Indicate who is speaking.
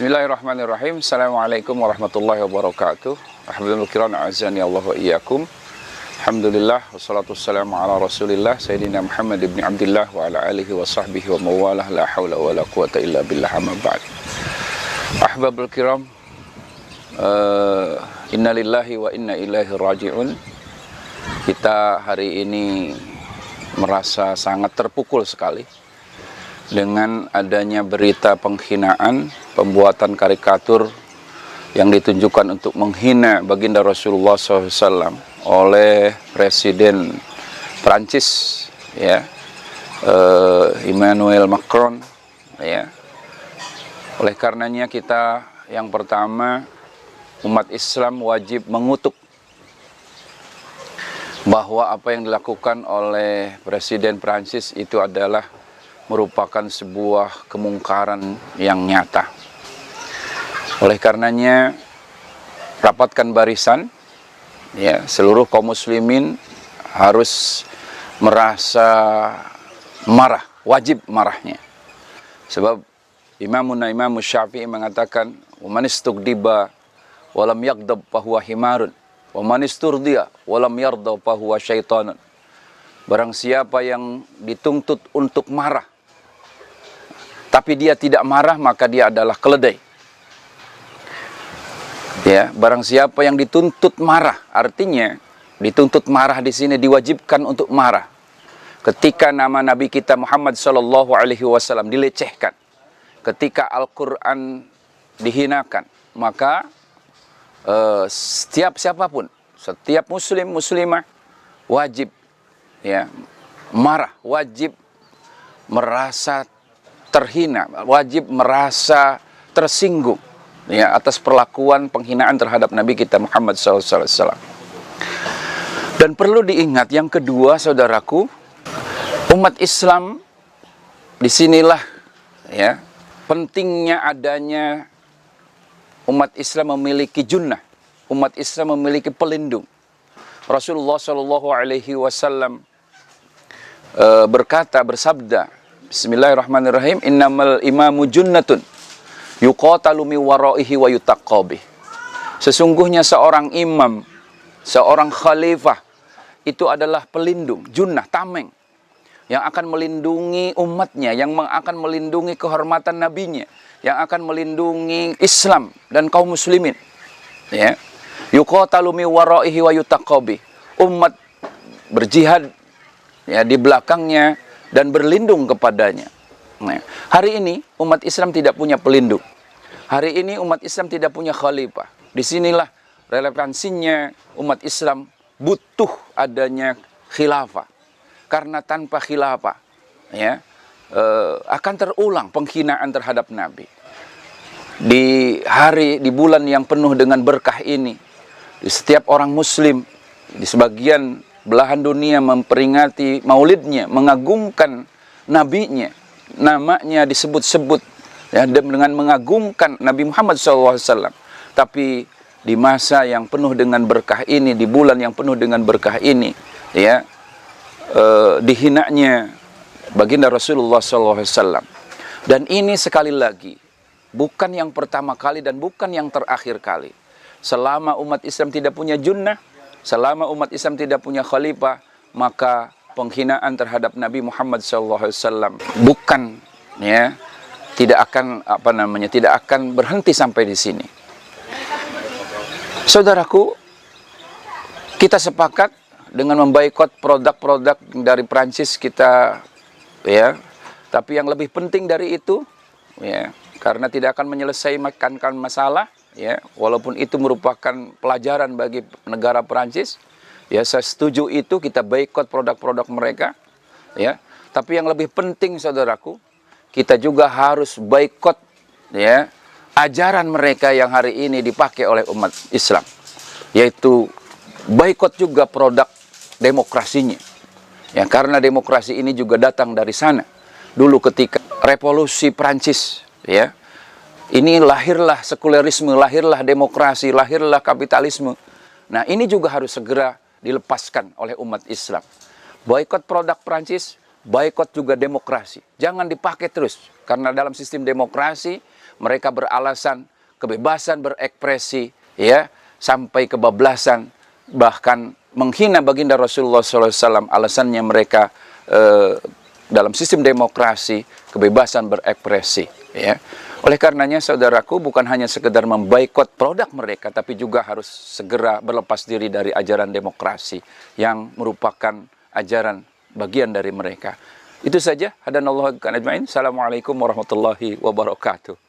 Speaker 1: Bismillahirrahmanirrahim. Assalamualaikum warahmatullahi wabarakatuh. Ahbabul kiram, azani Allah wa iyyakum. Alhamdulillah wassalatu wassalamu ala Rasulillah Sayyidina Muhammad ibn Abdullah wa ala alihi wa sahbihi wa mawalah, la haula wa la quwata illa billah, amma ba'd. Ahbabul kiram, inna lillahi wa inna ilaihi raji'un. Kita hari ini merasa sangat terpukul sekali dengan adanya berita penghinaan, pembuatan karikatur yang ditunjukkan untuk menghina baginda Rasulullah SAW oleh Presiden Prancis, ya, Emmanuel Macron, ya. Oleh karenanya kita yang pertama, umat Islam wajib mengutuk bahwa apa yang dilakukan oleh Presiden Prancis itu adalah merupakan sebuah kemungkaran yang nyata. Oleh karenanya, rapatkan barisan, ya, seluruh kaum muslimin harus merasa marah, wajib marahnya. Sebab Imam Syafi'i mengatakan, "Wa man istugdiba wa lam yaghdab fa huwa himarun, wa man isturdiya wa lam yarda fa huwa syaitanun." Barang siapa yang dituntut untuk marah tapi dia tidak marah, maka dia adalah keledai. Ya, barang siapa yang dituntut marah, artinya dituntut marah di sini diwajibkan untuk marah. Ketika nama Nabi kita Muhammad SAW dilecehkan, ketika Al-Quran dihinakan, maka setiap siapapun, setiap muslim muslimah wajib, ya, marah, wajib merasa terhina, wajib merasa tersinggung, ya, atas perlakuan penghinaan terhadap Nabi kita Muhammad SAW. Dan perlu diingat yang kedua, saudaraku, umat Islam disinilah, ya, pentingnya adanya umat Islam memiliki junnah, umat Islam memiliki pelindung. Rasulullah SAW bersabda, Bismillahirrahmanirrahim, innamal imamu junnatun yuqatalu mi waraihi wa yutaqqabih. Sesungguhnya seorang imam, seorang khalifah itu adalah pelindung, junnah, tameng, yang akan melindungi umatnya, yang akan melindungi kehormatan nabinya, yang akan melindungi Islam dan kaum muslimin, ya. Yuqatalu mi waraihi wa yutaqqabih. Umat berjihad, ya, di belakangnya dan berlindung kepadanya. Nah, hari ini umat Islam tidak punya pelindung. Hari ini umat Islam tidak punya khalifah. Disinilah relevansinya umat Islam butuh adanya khilafah. Karena tanpa khilafah, ya, akan terulang penghinaan terhadap Nabi. Di bulan yang penuh dengan berkah ini, di setiap orang muslim, di sebagian belahan dunia memperingati maulidnya, mengagungkan nabinya, namanya disebut-sebut, ya, dengan mengagungkan Nabi Muhammad SAW. Tapi di masa yang penuh dengan berkah ini, di bulan yang penuh dengan berkah ini, ya, dihinanya baginda Rasulullah SAW. Dan ini sekali lagi bukan yang pertama kali dan bukan yang terakhir kali. Selama umat Islam tidak punya junnah, selama umat Islam tidak punya khalifah, maka penghinaan terhadap Nabi Muhammad SAW bukan, ya, tidak akan berhenti sampai di sini. Saudaraku, kita sepakat dengan memboikot produk-produk dari Prancis kita, ya. Tapi yang lebih penting dari itu, ya, karena tidak akan menyelesaikan masalah, ya, walaupun itu merupakan pelajaran bagi negara Perancis, ya, saya setuju itu, kita boikot produk-produk mereka, ya. Tapi yang lebih penting, saudaraku, kita juga harus boikot, ya, ajaran mereka yang hari ini dipakai oleh umat Islam, yaitu boikot juga produk demokrasinya, ya, karena demokrasi ini juga datang dari sana. Dulu ketika revolusi Perancis, ya, ini lahirlah sekulerisme, lahirlah demokrasi, lahirlah kapitalisme. Nah, ini juga harus segera dilepaskan oleh umat Islam. Boikot produk Prancis, boikot juga demokrasi. Jangan dipakai terus, karena dalam sistem demokrasi mereka beralasan kebebasan berekspresi, ya, sampai kebablasan, bahkan menghina baginda Rasulullah SAW. Alasannya mereka dalam sistem demokrasi kebebasan berekspresi, ya. Oleh karenanya saudaraku, bukan hanya sekedar memboikot produk mereka, tapi juga harus segera berlepas diri dari ajaran demokrasi yang merupakan ajaran bagian dari mereka. Itu saja. Hadanallahu ajma'in. Assalamualaikum warahmatullahi wabarakatuh.